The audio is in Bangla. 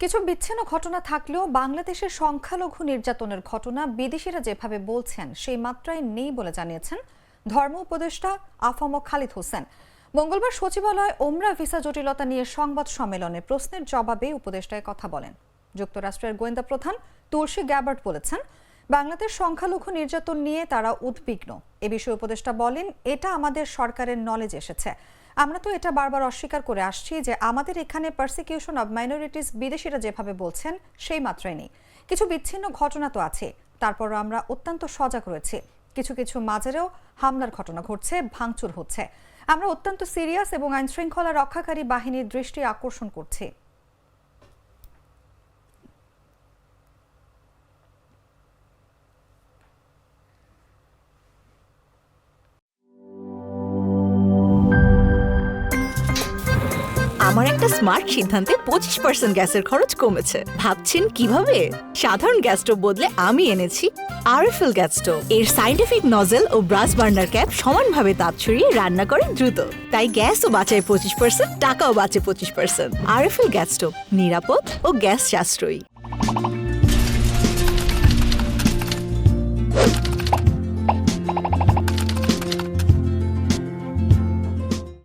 কিছু বিচ্ছিন্ন ঘটনা থাকলেও বাংলাদেশের সংখ্যালঘু নির্যাতনের ঘটনা বিদেশিরা যেভাবে বলছেন সেই মাত্রায় নেই বলে জানিয়েছেন ধর্ম উপদেষ্টা আফম খালিদ হোসেন। মঙ্গলবার সচিবালয়ে ওমরা ভিসা জটিলতা নিয়ে সংবাদ সম্মেলনে প্রশ্নের জবাবে উপদেষ্টায় কথা বলেন। যুক্তরাষ্ট্রের গোয়েন্দা প্রধান তুলসী গ্যাবার্ট বলেছেন, বাংলাদেশ সংখ্যালঘু নির্যাতন নিয়ে তারা উদ্বিগ্ন। এ বিষয়ে উপদেষ্টা বলেন, এটা আমাদের সরকারের নলেজ এসেছে। আমরা তো এটা বারবার অস্বীকার করে আসছি যে আমাদের এখানে পারসিকিউশন অব মাইনরিটিস বিদেশিরা যেভাবে বলছেন সেই মাত্রায় নেই। কিছু বিচ্ছিন্ন ঘটনা তো আছে, তারপরও আমরা অত্যন্ত সজাগ রয়েছি। কিছু কিছু মাজারেও হামলার ঘটনা ঘটছে, ভাঙচুর হচ্ছে। আমরা অত্যন্ত সিরিয়াস এবং আইন শৃঙ্খলা রক্ষাকারী বাহিনীর দৃষ্টি আকর্ষণ করছি। আমার একটা স্মার্ট সিদ্ধান্তে 25% গ্যাসের খরচ কমেছে। ভাবছেন কিভাবে? সাধারণ গ্যাস স্টোভ বদলে আমি এনেছি আরএফএল গ্যাস স্টোভ। এর সাইন্টিফিক নজল ও ব্রাস বার্নার ক্যাপ সমানভাবে তাপ ছড়িয়ে রান্না করে দ্রুত। তাই গ্যাসও বাঁচায় 25%, টাকাও বাঁচে 25%। আরএফএল গ্যাস স্টোভ নিরাপদ ও গ্যাস সাশ্রয়ী।